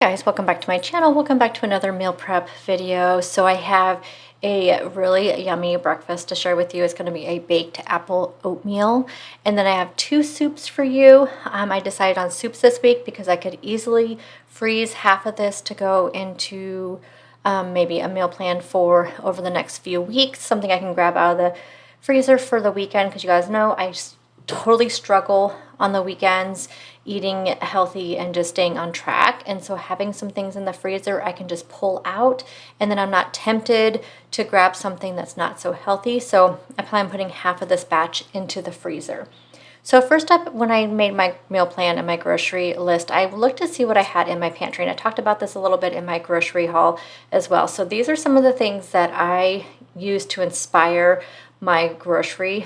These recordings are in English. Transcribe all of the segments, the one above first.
Guys, welcome back to my channel. Welcome back to another meal prep video. So I have a really yummy breakfast to share with you. It's going to be a baked apple oatmeal, and then I have two soups for you. I decided on soups this week because I could easily freeze half of this to go into maybe a meal plan for over the next few weeks, something I can grab out of the freezer for the weekend, because you guys know I totally struggle on the weekends eating healthy and just staying on track. And so having some things in the freezer I can just pull out, and then I'm not tempted to grab something that's not so healthy. So I plan on putting half of this batch into the freezer. So first up, when I made my meal plan and my grocery list, I looked to see what I had in my pantry. And I talked about this a little bit in my grocery haul as well. So these are some of the things that I use to inspire my grocery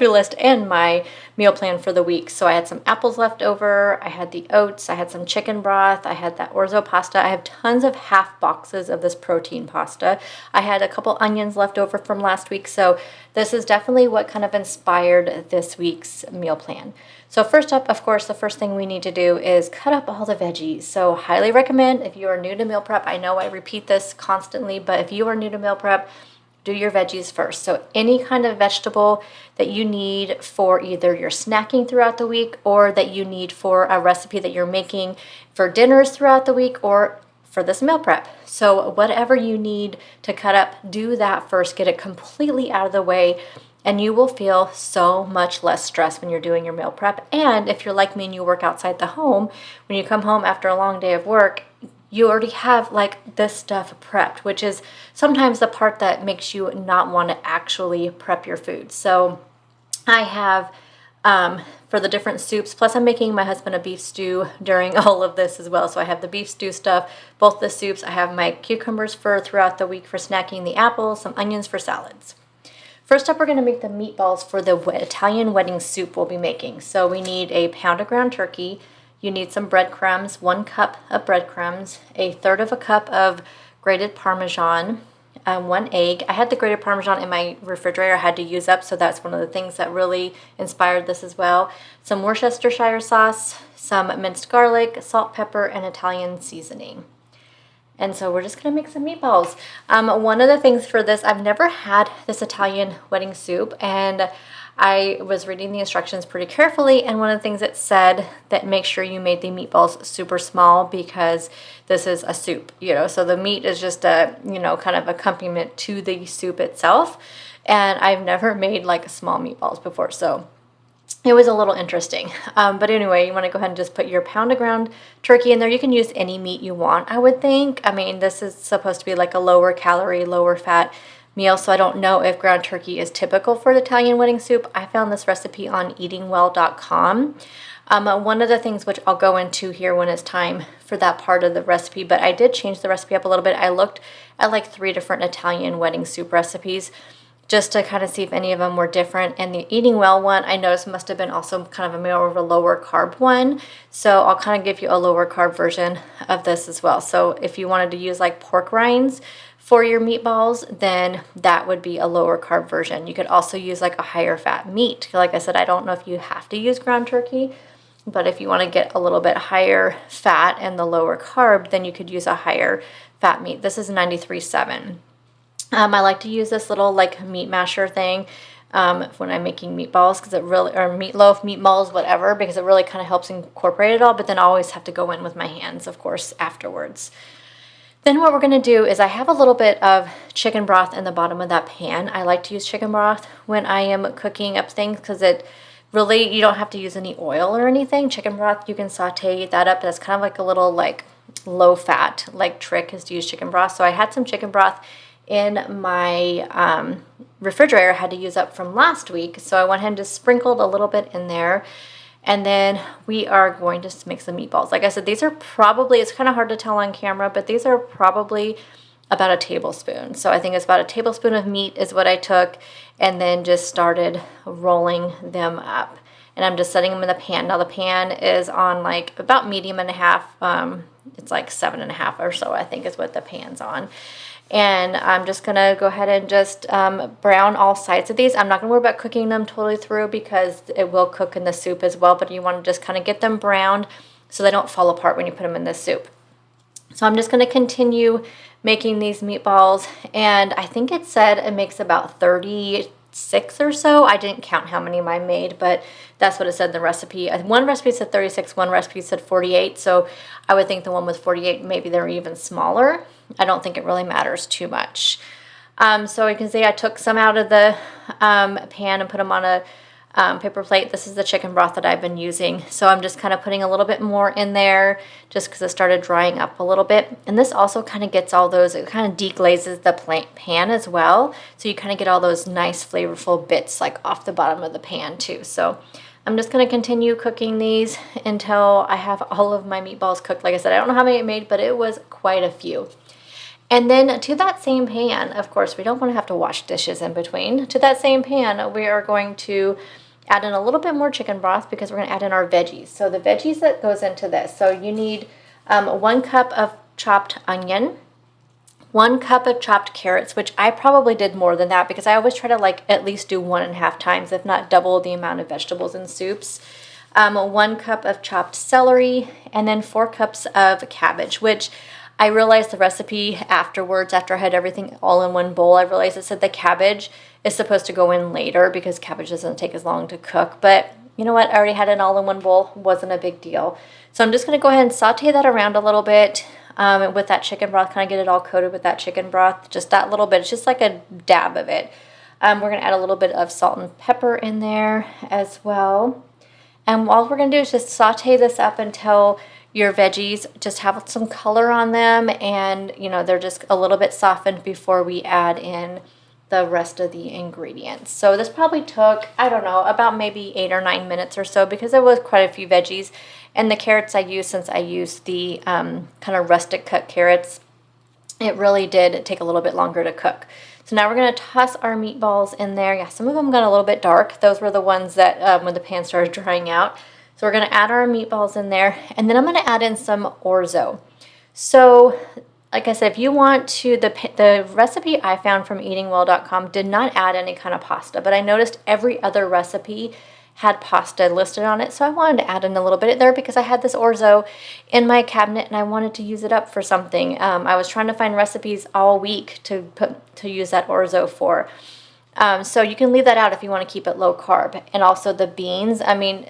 list and my meal plan for the week. So I had some apples left over, I had the oats, I had some chicken broth, I had that orzo pasta. I have tons of half boxes of this protein pasta. I had a couple onions left over from last week. So this is definitely what kind of inspired this week's meal plan. So first up, of course, the first thing we need to do is cut up all the veggies. So highly recommend, if you are new to meal prep, I know I repeat this constantly, but if you are new to meal prep, do your veggies first. So any kind of vegetable that you need for either your snacking throughout the week, or that you need for a recipe that you're making for dinners throughout the week, or for this meal prep. So whatever you need to cut up, do that first, get it completely out of the way, and you will feel so much less stress when you're doing your meal prep. And if you're like me and you work outside the home, when you come home after a long day of work, you already have like this stuff prepped, which is sometimes the part that makes you not want to actually prep your food. So I have for the different soups, plus I'm making my husband a beef stew during all of this as well. So I have the beef stew stuff, both the soups. I have my cucumbers for throughout the week for snacking, the apples, some onions for salads. First up, we're going to make the meatballs for the Italian wedding soup we'll be making. So we need a pound of ground turkey. You need some breadcrumbs, 1 cup of breadcrumbs, a third of a cup of grated Parmesan, 1 egg. I had the grated Parmesan in my refrigerator I had to use up, so that's one of the things that really inspired this as well. Some Worcestershire sauce, some minced garlic, salt, pepper, and Italian seasoning. And so we're just going to make some meatballs. One of the things for this, I've never had this Italian wedding soup, and I was reading the instructions pretty carefully, and one of the things it said that make sure you made the meatballs super small, because this is a soup, so the meat is just a, kind of accompaniment to the soup itself. And I've never made like small meatballs before, so it was a little interesting. But anyway, you want to go ahead and just put your pound of ground turkey in there. You can use any meat you want, I would think. I mean, this is supposed to be like a lower calorie, lower fat meal, so I don't know if ground turkey is typical for the Italian wedding soup. I found this recipe on eatingwell.com. One of the things which I'll go into here when it's time for that part of the recipe, but I did change the recipe up a little bit. I looked at like 3 different Italian wedding soup recipes just to kind of see if any of them were different. And the Eating Well one I noticed must have been also kind of a more of a lower carb one. So I'll kind of give you a lower carb version of this as well. So if you wanted to use like pork rinds for your meatballs, then that would be a lower carb version. You could also use like a higher fat meat. Like I said, I don't know if you have to use ground turkey, but if you want to get a little bit higher fat and the lower carb, then you could use a higher fat meat. This is 93.7. I like to use this little like meat masher thing when I'm making meatballs, because it really, or meatloaf, meatballs, whatever, because it really kind of helps incorporate it all. But then I always have to go in with my hands, of course, afterwards. Then what we're going to do is I have a little bit of chicken broth in the bottom of that pan. I like to use chicken broth when I am cooking up things, because it really, you don't have to use any oil or anything. Chicken broth, you can saute that up. That's kind of like a little like low fat like trick, is to use chicken broth. So I had some chicken broth in my refrigerator, I had to use up from last week. So I went ahead and just sprinkled a little bit in there. And then we are going to make some meatballs. Like I said, these are probably, it's kind of hard to tell on camera, but these are probably about a tablespoon. So I think it's about a tablespoon of meat is what I took, and then just started rolling them up. And I'm just setting them in the pan. Now the pan is on like about medium and a half. It's like 7.5 or so, I think is what the pan's on. And I'm just going to go ahead and just brown all sides of these. I'm not going to worry about cooking them totally through because it will cook in the soup as well, but you want to just kind of get them browned so they don't fall apart when you put them in this soup. So I'm just going to continue making these meatballs, and I think it said it makes about 36 or so. I didn't count how many I made, but that's what it said in the recipe. One recipe said 36, one recipe said 48, so I would think the one with 48, maybe they're even smaller. I don't think it really matters too much. So you can see I took some out of the pan and put them on a paper plate. This is the chicken broth that I've been using. So I'm just kind of putting a little bit more in there just because it started drying up a little bit. And this also kind of gets all those, it kind of deglazes the pan as well. So you kind of get all those nice flavorful bits like off the bottom of the pan too. So I'm just going to continue cooking these until I have all of my meatballs cooked. Like I said, I don't know how many I made, but it was quite a few. And then to that same pan, of course, we don't want to have to wash dishes in between. To that same pan, we are going to add in a little bit more chicken broth because we're going to add in our veggies. So the veggies that goes into this. So you need 1 cup of chopped onion, 1 cup of chopped carrots, which I probably did more than that because I always try to like at least do 1.5 times, if not double the amount of vegetables in soups. 1 cup of chopped celery, and then 4 cups of cabbage, which I realized the recipe afterwards, after I had everything all in one bowl, I realized it said the cabbage is supposed to go in later because cabbage doesn't take as long to cook. But you know what? I already had it all in one bowl. Wasn't a big deal. So I'm just going to go ahead and saute that around a little bit with that chicken broth, kind of get it all coated with that chicken broth. Just that little bit. It's just like a dab of it. We're going to add a little bit of salt and pepper in there as well. And all we're going to do is just saute this up until your veggies just have some color on them and, you know, they're just a little bit softened before we add in the rest of the ingredients. So this probably took, I don't know, about maybe 8 or 9 minutes or so because there was quite a few veggies. And the carrots I used, since I used the kind of rustic cut carrots, it really did take a little bit longer to cook. So now we're going to toss our meatballs in there. Yeah, some of them got a little bit dark. Those were the ones that when the pan started drying out. So we're going to add our meatballs in there, and then I'm going to add in some orzo. So like I said, if you want to, the recipe I found from eatingwell.com did not add any kind of pasta, but I noticed every other recipe had pasta listed on it. So I wanted to add in a little bit there because I had this orzo in my cabinet and I wanted to use it up for something. I was trying to find recipes all week to use that orzo for. So you can leave that out if you want to keep it low carb. And also the beans, I mean,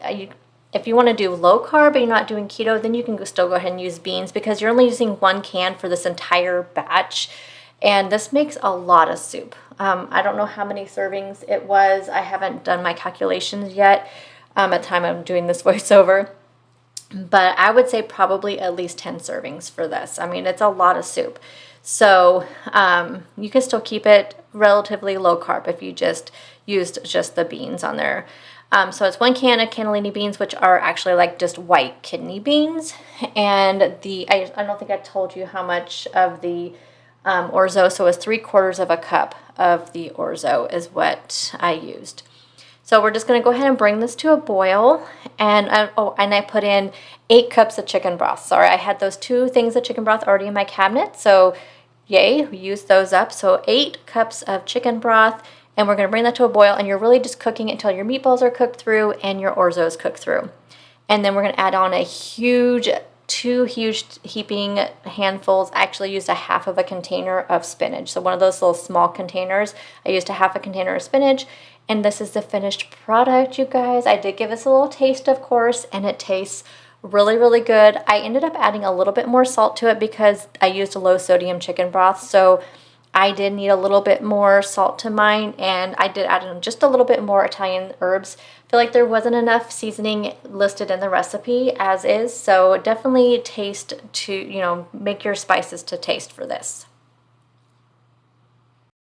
if you want to do low carb but you're not doing keto, then you can still go ahead and use beans because you're only using 1 can for this entire batch. And this makes a lot of soup. I don't know how many servings it was. I haven't done my calculations yet at the time I'm doing this voiceover. But I would say probably at least 10 servings for this. I mean, it's a lot of soup. So you can still keep it relatively low carb if you just used just the beans on there. So it's 1 can of cannellini beans, which are actually like just white kidney beans. And I don't think I told you how much of the orzo, so it's 3/4 of a cup of the orzo is what I used. So we're just going to go ahead and bring this to a boil. And I put in 8 cups of chicken broth. Sorry, I had those 2 things of chicken broth already in my cabinet. So yay, we used those up. So 8 cups of chicken broth. And we're going to bring that to a boil, and you're really just cooking it until your meatballs are cooked through and your orzo is cooked through. And then we're going to add on 2 huge heaping handfuls. I actually used 1/2 of a container of spinach. So one of those little small containers, I used 1/2 a container of spinach. And this is the finished product, you guys. I did give us a little taste, of course, and it tastes really, really good. I ended up adding a little bit more salt to it because I used a low sodium chicken broth. So I did need a little bit more salt to mine, and I did add in just a little bit more Italian herbs. I feel like there wasn't enough seasoning listed in the recipe as is, so definitely taste to, make your spices to taste for this.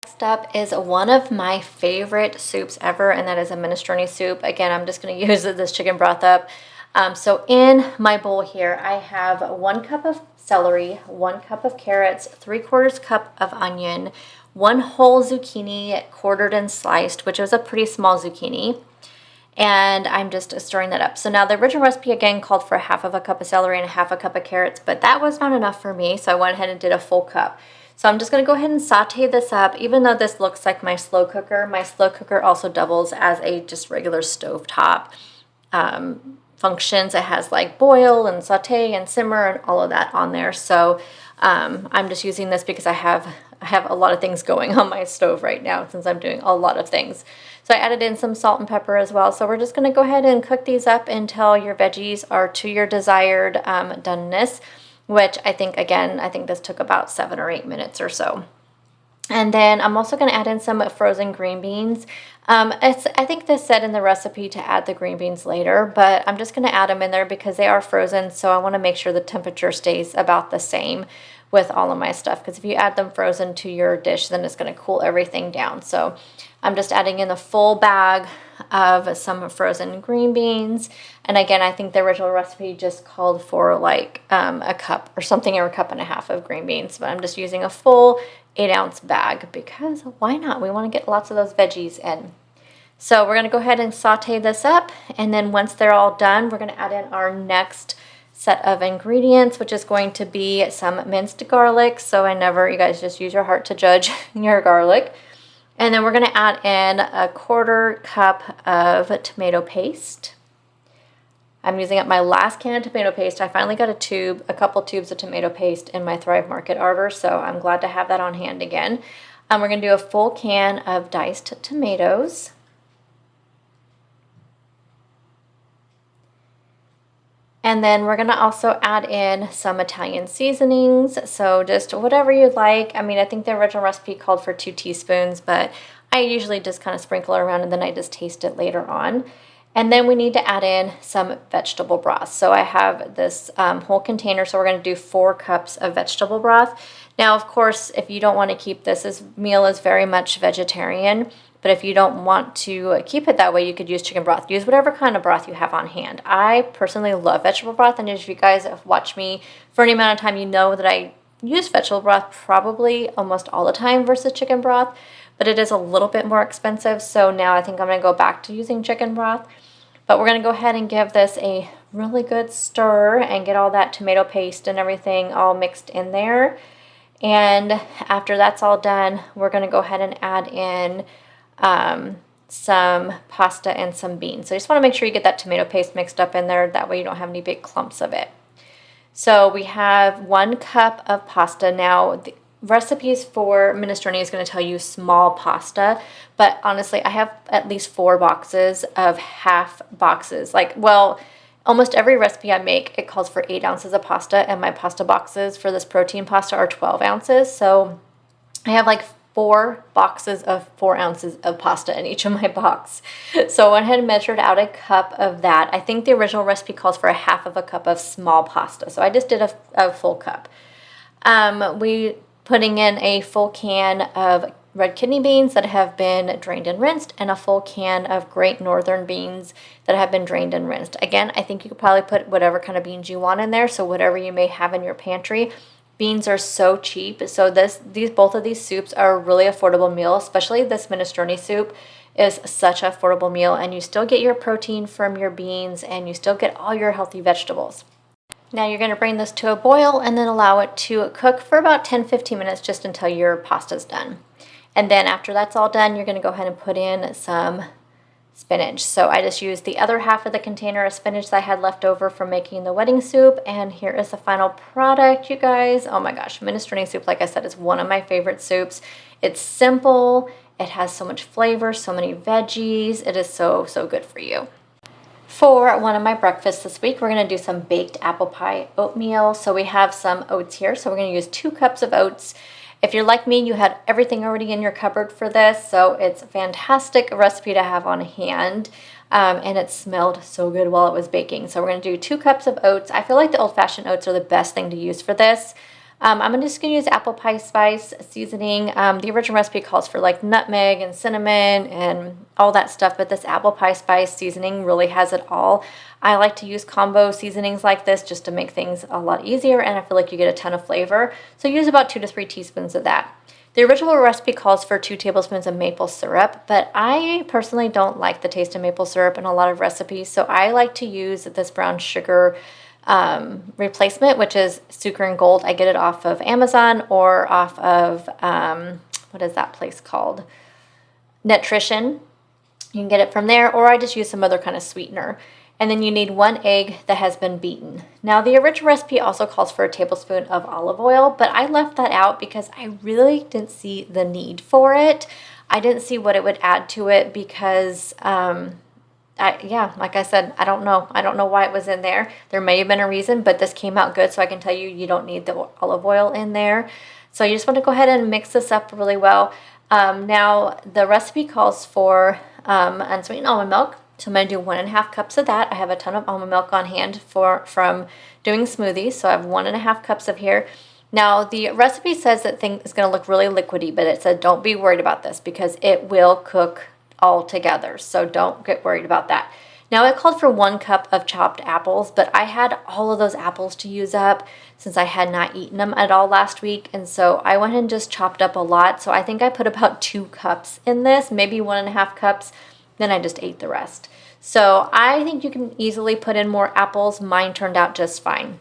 Next up is one of my favorite soups ever, and that is a minestrone soup. Again, I'm just going to use this chicken broth up. So in my bowl here, I have 1 cup of celery, 1 cup of carrots, 3/4 cup of onion, 1 whole zucchini quartered and sliced, which was a pretty small zucchini. And I'm just stirring that up. So now the original recipe again called for 1/2 a cup of celery and 1/2 a cup of carrots, but that was not enough for me. So I went ahead and did a full cup. So I'm just going to go ahead and saute this up. Even though this looks like my slow cooker also doubles as a just regular stovetop functions. It has like boil and saute and simmer and all of that on there. So I'm just using this because I have a lot of things going on my stove right now since I'm doing a lot of things. So I added in some salt and pepper as well. So we're just going to go ahead and cook these up until your veggies are to your desired doneness, which I think this took about 7 or 8 minutes or so. And then I'm also going to add in some frozen green beans. I think this said in the recipe to add the green beans later, but I'm just going to add them in there because they are frozen. So I want to make sure the temperature stays about the same with all of my stuff, because if you add them frozen to your dish, then it's going to cool everything down. So I'm just adding in the full bag of some frozen green beans. And again, I think the original recipe just called for like a cup or something, or a cup and a half of green beans, but I'm just using a full 8-ounce bag because why not? We want to get lots of those veggies in. So we're going to go ahead and saute this up, and then once they're all done, we're going to add in our next set of ingredients, which is going to be some minced garlic. So you guys just use your heart to judge your garlic. And then we're going to add in a 1/4 cup of tomato paste. I'm using up my last can of tomato paste. I finally got a couple tubes of tomato paste in my Thrive Market order, so I'm glad to have that on hand again. We're going to do a full can of diced tomatoes. And then we're going to also add in some Italian seasonings, so just whatever you'd like. I mean, I think the original recipe called for 2 teaspoons, but I usually just kind of sprinkle it around and then I just taste it later on. And then we need to add in some vegetable broth. So I have this whole container, so we're going to do 4 cups of vegetable broth. Now, of course, if you don't want to keep this meal is very much vegetarian, but if you don't want to keep it that way, you could use chicken broth. Use whatever kind of broth you have on hand. I personally love vegetable broth, and if you guys have watched me for any amount of time, you know that I use vegetable broth probably almost all the time versus chicken broth, but it is a little bit more expensive, so now I think I'm going to go back to using chicken broth. But we're going to go ahead and give this a really good stir and get all that tomato paste and everything all mixed in there. And after that's all done, we're going to go ahead and add in some pasta and some beans. So you just want to make sure you get that tomato paste mixed up in there. That way you don't have any big clumps of it. So we have 1 cup of pasta. Now, the recipes for minestrone is going to tell you small pasta, but honestly, I have at least 4 boxes of half boxes. Almost every recipe I make, it calls for 8 ounces of pasta, and my pasta boxes for this protein pasta are 12 ounces. So I have like 4 boxes of 4 ounces of pasta in each of my box. So I went ahead and measured out a cup of that. I think the original recipe calls for a half of a cup of small pasta. So I just did a full cup. We putting in a full can of red kidney beans that have been drained and rinsed, and a full can of Great Northern beans that have been drained and rinsed. Again, I think you could probably put whatever kind of beans you want in there, so whatever you may have in your pantry. Beans are so cheap, so both of these soups are a really affordable meal, especially this minestrone soup is such an affordable meal, and you still get your protein from your beans, and you still get all your healthy vegetables. Now you're going to bring this to a boil and then allow it to cook for about 10-15 minutes just until your pasta's done. And then after that's all done, you're going to go ahead and put in some spinach. So I just used the other half of the container of spinach that I had left over from making the wedding soup. And here is the final product, you guys. Oh my gosh, minestrone soup, like I said, is one of my favorite soups. It's simple. It has so much flavor, so many veggies. It is so, so good for you. For one of my breakfasts this week, we're going to do some baked apple pie oatmeal. So we have some oats here. So we're going to use 2 cups of oats. If you're like me, you had everything already in your cupboard for this. So it's a fantastic recipe to have on hand. And it smelled so good while it was baking. So we're going to do 2 cups of oats. I feel like the old-fashioned oats are the best thing to use for this. I'm just going to use apple pie spice seasoning. The original recipe calls for like nutmeg and cinnamon and all that stuff, but this apple pie spice seasoning really has it all. I like to use combo seasonings like this just to make things a lot easier, and I feel like you get a ton of flavor. So use about 2 to 3 teaspoons of that. The original recipe calls for 2 tablespoons of maple syrup, but I personally don't like the taste of maple syrup in a lot of recipes, so I like to use this brown sugar replacement, which is Sucre and Gold. I get it off of Amazon or off of, what is that place called? Nutrition. You can get it from there, or I just use some other kind of sweetener. And then you need 1 egg that has been beaten. Now, the original recipe also calls for a tablespoon of olive oil, but I left that out because I really didn't see the need for it. I didn't see what it would add to it because, yeah, like I said, I don't know. I don't know why it was in there. There may have been a reason, but this came out good, so I can tell you, you don't need the olive oil in there. So you just want to go ahead and mix this up really well. Now, the recipe calls for unsweetened almond milk. So I'm going to do 1.5 cups of that. I have a ton of almond milk on hand from doing smoothies. So I have 1.5 cups of here. Now, the recipe says that thing is going to look really liquidy, but it said don't be worried about this because it will cook all together. So don't get worried about that. Now, it called for 1 cup of chopped apples, but I had all of those apples to use up since I had not eaten them at all last week. And so I went and just chopped up a lot. So I think I put about 2 cups in this, maybe 1.5 cups. Then I just ate the rest. So I think you can easily put in more apples. Mine turned out just fine.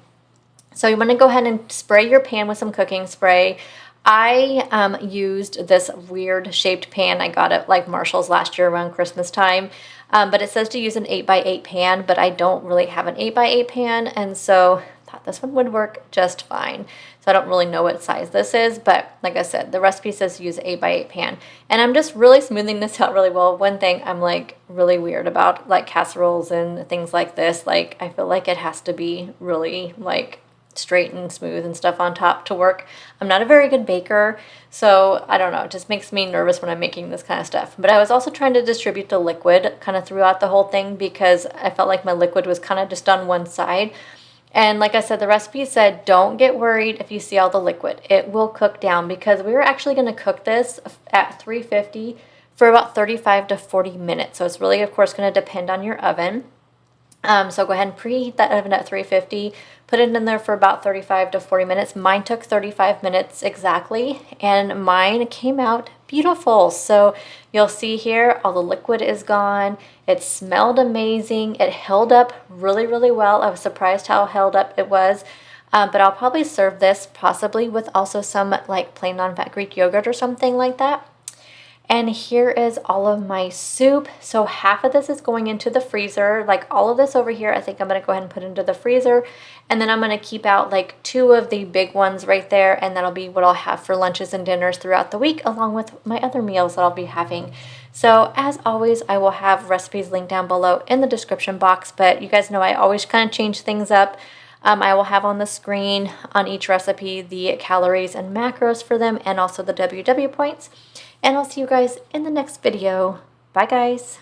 So you want to go ahead and spray your pan with some cooking spray. I used this weird shaped pan. I got it like Marshall's last year around Christmas time. But it says to use an 8x8 pan, but I don't really have an 8x8 pan. And so I thought this one would work just fine. So I don't really know what size this is, but like I said, the recipe says to use an 8x8 pan. And I'm just really smoothing this out really well. One thing I'm like really weird about, like casseroles and things like this, like I feel like it has to be really like straight and smooth and stuff on top to work. I'm not a very good baker, so I don't know, it just makes me nervous when I'm making this kind of stuff. But I was also trying to distribute the liquid kind of throughout the whole thing because I felt like my liquid was kind of just on one side. And like I said, the recipe said don't get worried if you see all the liquid. It will cook down because we were actually going to cook this at 350 for about 35 to 40 minutes. So it's really, of course, going to depend on your oven. So go ahead and preheat that oven at 350, put it in there for about 35 to 40 minutes. Mine took 35 minutes exactly, and mine came out beautiful. So you'll see here, all the liquid is gone. It smelled amazing. It held up really, really well. I was surprised how held up it was. But I'll probably serve this possibly with also some like plain non-fat Greek yogurt or something like that. And here is all of my soup. So half of this is going into the freezer. Like all of this over here, I think I'm going to go ahead and put into the freezer. And then I'm going to keep out like 2 of the big ones right there. And that'll be what I'll have for lunches and dinners throughout the week, along with my other meals that I'll be having. So as always, I will have recipes linked down below in the description box. But you guys know I always kind of change things up. I will have on the screen on each recipe the calories and macros for them and also the WW points. And I'll see you guys in the next video. Bye, guys.